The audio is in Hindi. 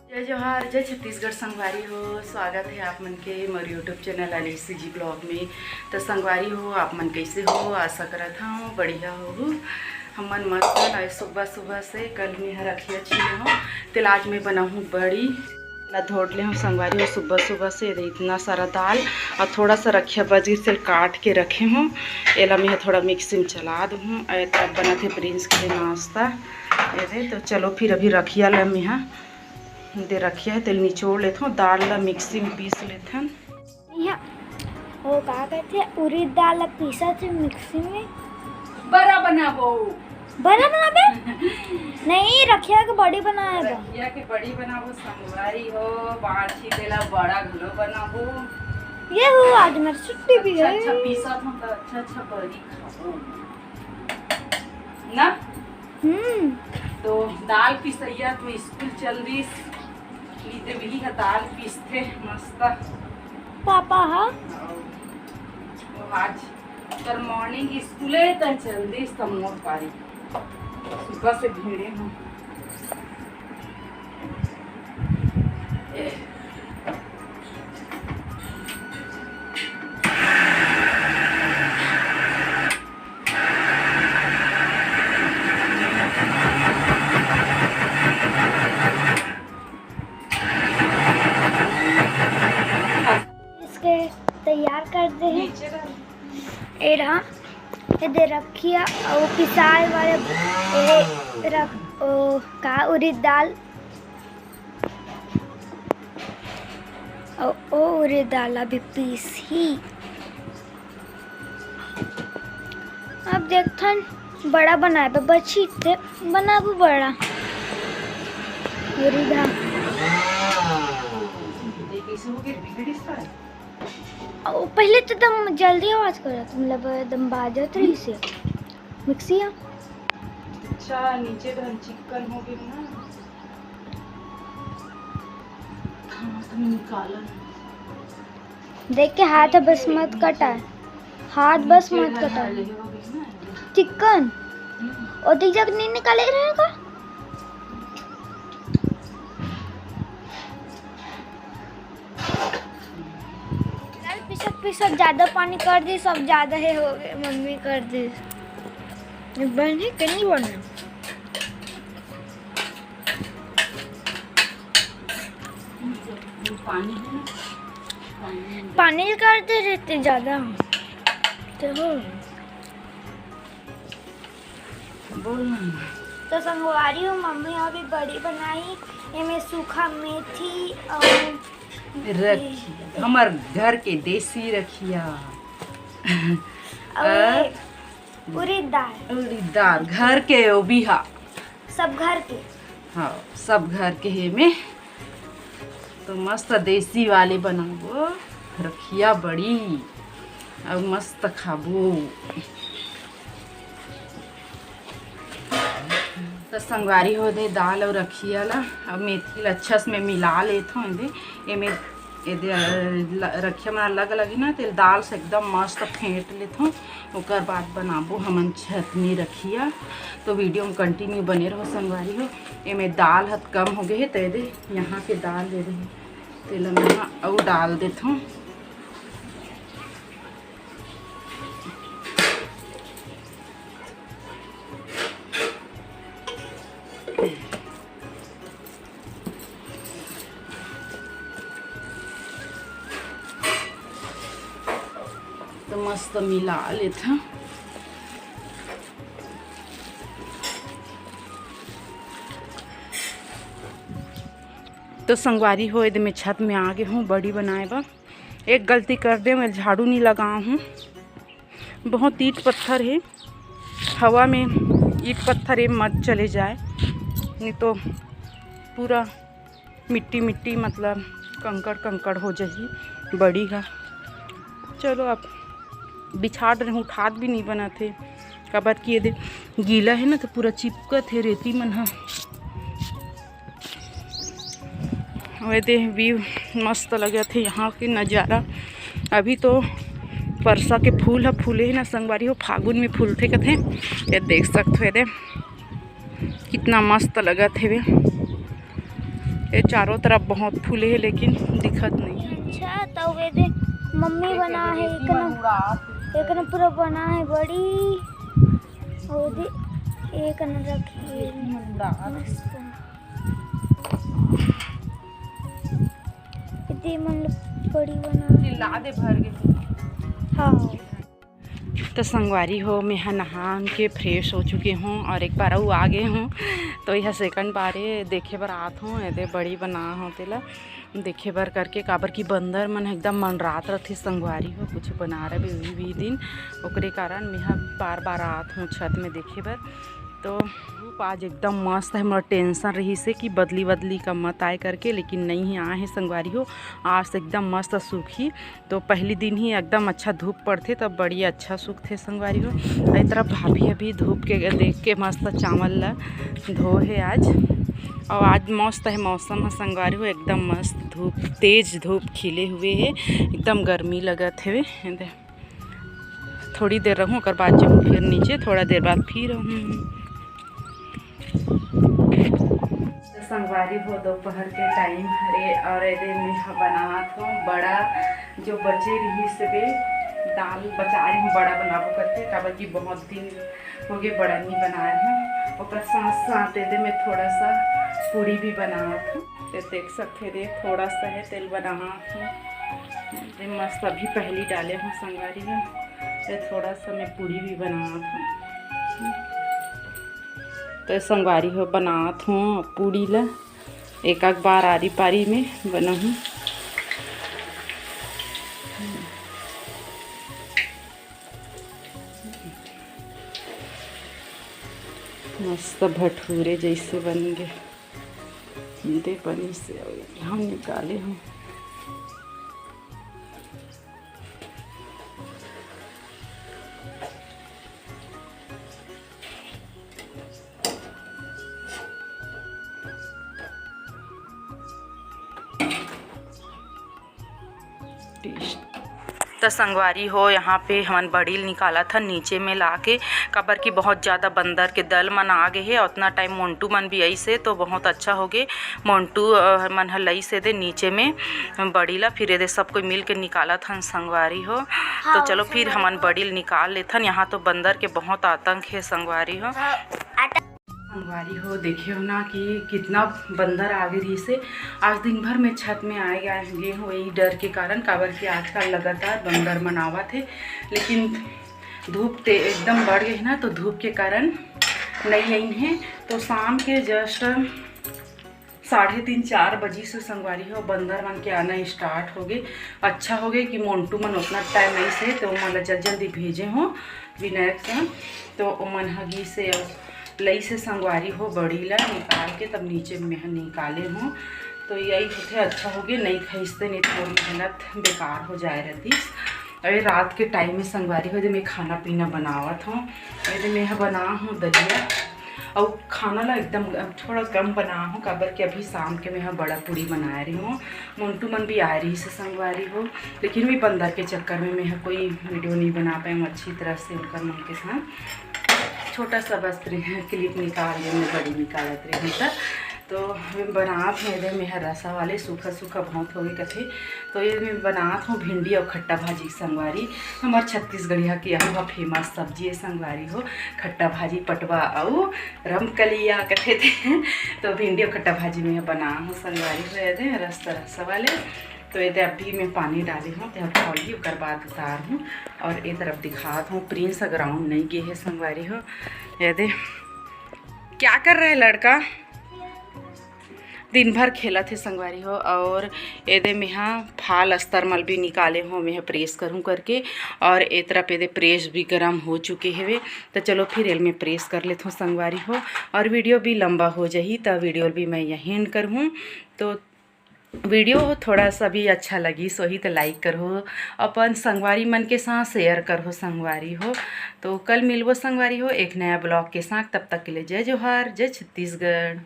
जय जोहार, जय छत्तीसगढ़ संगवारी हो। स्वागत है आप मन के मोर यूट्यूब चैनल अलीसी जी ब्लॉग में। तो संगवारी हो, आप मन कैसे हो? आशा करत हूँ बढ़िया हो। हमन मस्त है सुबह सुबह से कल में रखिया छिए हो। तिल आज में बनाऊँ बड़ी ला धोट ले हूँ संगवारी हो। सुबह सुबह से इतना सारा दाल और थोड़ा सा रखिया बजी से काट के रखे हूँ। एला मैं थोड़ा मिक्सी में चला दूँ। तब बना थे प्रिंस के नाश्ता। तो चलो फिर अभी रखिया ला मैं यहाँ दे रखिया है। तेल निचोड़ लेते हूँ, दाल ला मिक्सी में पीस लेते हैं। वो क्या कहते हैं, उड़द दाल पीसा थे मिक्सी में। बड़ा बनाबो बड़ा बनाबे नहीं, रखिया के बड़ी बनाएगा। रखिया के बड़ी बनाबो संगवारी हो। बाछी देला बड़ा घलो बनाबो। ये हो आज मेरी छुट्टी भी है। अच्छा पीसा था तो अच्छा बड़ी खाबो ना। तो दाल पिसैया तो स्कूल चल रही नीते भी दाल पीसते मस्त पापा हाँ आज कर मॉर्निंग स्कूल है तो जल्दी समोर पारी सुबह से भीड़े हूँ। तैयार करते हैं। ये रहा, ये दे रखिया और पिसाए वाले ये रख का उड़द दाल और उड़द दाल अभी पीसी। अब देखथन बड़ा बनाए पे बची थे बनाबू बड़ा उड़द दाल। पहले तो दम जल्दी आवाज करत मतलब दम बाजत रही से मिक्सी। अच्छा नीचे तो चिकन हो गई ना। हाँ तुम निकाला देख के हाथ बस मत कटा, हाथ बस मत कटा। चिकन और देख जग नहीं निकाले रहेगा। सब ज्यादा पानी कर दी, सब ज्यादा है हो गए। मम्मी कर दी बने कि नहीं बने। पानी करते रहते ज्यादा तो तो संगवारी हूँ। मम्मी अभी बड़ी बनाई, इनमें सूखा मेथी और रखिया हमार घर के देसी रखिया उड़द दाल घर के ओ बिहा सब घर के। हाँ सब घर के है में तो मस्त देसी वाले बनाबो रखिया बड़ी और मस्त खाबो। तो संगवारी हो दे दाल और रखिया ला अब मेथी ला अच्छा से मैं मिला लेता हूँ। ये रखिया में अलग अलग ना तेल दाल से एकदम मस्त फेंट लेता हूँ। ओकर बाद बनाबो हमन चटनी रखिया। तो वीडियो में कंटिन्यू बने रहो संगवारी हो। ये दाल हद कम हो गए है तो दे यहाँ के दाल दे दे तेल में यहाँ और डाल देता हूँ। तो मस्त मिला लेता। तो संगवारी हो यदि मैं छत में आ गए हूँ बड़ी बनाए बा। एक गलती कर दे, मैं झाड़ू नहीं लगा हूँ। बहुत ईंट पत्थर है, हवा में ईंट पत्थर है मत चले जाए नहीं तो पूरा मिट्टी मिट्टी मतलब कंकड़ कंकड़ हो जाएगी बड़ी का। चलो अब बिछाड़ रहे हूँ, उठात भी नहीं बना थे कबर किए दे गीला है ना तो पूरा चिपकत है रेती मन हा। वे दे व्यू मस्त लगे थे यहाँ के नज़ारा। अभी तो परसा के फूल है फूले है ना संगवारी हो, फागुन में फूलते कथे। ये देख सकते हो कितना मस्त लगा थे वे। ये चारों तरफ बहुत फूले है लेकिन दिखत नहीं है। अच्छा तो वे दे मम्मी बना है एक न पूरा बना है बड़ी और दे एक न रखी मस्त इतनी मतलब बड़ी बना ला दे भर के। हाँ तो संगवारी हो मैं यहाँ नहा के फ्रेश हो चुके हूँ और एक बार वो आ गए हूँ तो यह सेकंड बारे देखे बर आत हूँ एदे बड़ी बना हो तेला देखे बर करके काबर की बंदर मन एकदम मन रात रथे संगवारी हो कुछ बना रहे भी दिन ओकरे कारण मैं यहाँ बार बार आत हूँ छत में देखे बर। तो धूप आज एकदम मस्त है, मोला टेंशन रही से कि बदली का मत आए करके, लेकिन नहीं आए हैं संगवारी हो। आज से एकदम मस्त सूखी, तो पहली दिन ही एकदम अच्छा धूप पड़ते तब बड़ी अच्छा सूख थे संगवारी हो। इस तरफ भाभी अभी धूप के देख के मस्त चावल ला धो है आज, और आज मस्त है मौसम है संगवारी हो, एकदम मस्त धूप तेज़ धूप खिले हुए है, एकदम गर्मी लगत है। थोड़ी देर रहूँ और बाद जाऊँ फिर नीचे, थोड़ा देर बाद फिर संगवारी हो दोपहर के टाइम हरे और एदे में बनात हूँ बड़ा जो बचे रही से दाल बचा रही हूँ, बड़ा बनाबो करके काबर की बहुत दिन हो गए बड़ा नहीं बनाए हैं। और साथ साथ एदे में थोड़ा सा पूड़ी भी बनात हूँ, तो देख सकते थे थोड़ा सा है तेल बनात हूँ मस्त, अभी पहली डाले हूँ संगवारी में, तो थोड़ा सा मैं पूड़ी भी बनात हूँ। तो संगवारी हो बनात हूँ पूड़ी ला एक बार आरी पारी में बना हूँ। मस्त भटूरे जैसे बन गए, दे बनी से हम निकाले हूँ। तो संगवारी हो यहाँ पे हमन बड़ील निकाला था नीचे में लाके, काबर की बहुत ज़्यादा बंदर के दल मन आ गए है, उतना टाइम मोन्टू मन भी आई से तो बहुत अच्छा हो गए। मोन्टू मन लई से दे नीचे में बड़ीला, फिर ये सब कोई मिल के निकाला था संगवारी हो। तो चलो फिर हमन बड़ील निकाल लेथन, यहाँ तो बंदर के बहुत आतंक है संगवारी हो। संगवारी हो देखे हो ना कि कितना बंदर आ गई से, आज दिन भर में छत में आए गए हो यही डर के कारण, काबर कि आजकल लगातार बंदर मनावा थे, लेकिन धूप एकदम बढ़ गई ना तो धूप के कारण नहीं आई है। तो शाम के जस्ट 3:30-4 बजे से संगवारी हो बंदर मन के आना स्टार्ट हो गए। अच्छा हो गए कि मोन्टू मन उतना टाइम नहीं से तो मन जल्दी भेजे हो विनायक से, तो मन हगी से लई से संगवारी हो बड़ी ला निकाल के तब नीचे में निकाले हूँ। तो यही होते अच्छा हो गए, नहीं खींचते नहीं तो मेहनत बेकार हो जाए रहती। अरे रात के टाइम में संगवारी हो जब मैं खाना पीना बनावत हूँ, अरे मैं बना हूँ दलिया और खाना ला एकदम थोड़ा कम बना हूँ, काबर कि अभी शाम के मैं बड़ा पूड़ी बना रही हूँ। मोन्टू मन भी आ रही से संगवारी हो, लेकिन भी बंदर के चक्कर में मैं कोई वीडियो नहीं बना पाई अच्छी तरह से उनका मन के साथ। छोटा सा बस क्लिप निकाल लिया, मैं बड़ी निकालत रही था। तो बनात हूँ इधर में रसा वाले सूखा सूखा बहुत हो गए कथे, तो ये मैं बनात हूँ भिंडी और खट्टा भाजी संगवारी। हमारे छत्तीसगढ़िया के यहाँ फेमस सब्जी है संगवारी हो, खट्टा भाजी पटवा और रमकलिया कथे थे। तो भिंडी और खट्टा भाजी में बना हूँ संगवारी हो रसा वाले। तो ये अभी मैं पानी डाली हूँ तो खोली उसके बाद उतार हूँ, और ये तरफ दिखात हूँ प्रिंस ग्राउंड नहीं गए है संगवारी हो। ये दे क्या कर रहे लड़का, दिन भर खेला थे संगवारी हो। और एदे में यहाँ फाल अस्तर मल भी निकाले हो मैं प्रेस करूँ करके, और ए तरफ एदे प्रेस भी गर्म हो चुके हुए। तो चलो फिर एल में प्रेस कर लेते हूँ संगवारी हो, और वीडियो भी लंबा हो जाही तो वीडियो भी मैं यहीं एंड करूँ। तो वीडियो थोड़ा सा भी अच्छा लगी सो ही तो लाइक करो, अपन संगवारी मन के साथ शेयर करो संगवारी हो। तो कल मिलबो संगवारी हो एक नया ब्लॉग के साथ, तब तक के लिए जय जोहार, जय छत्तीसगढ़।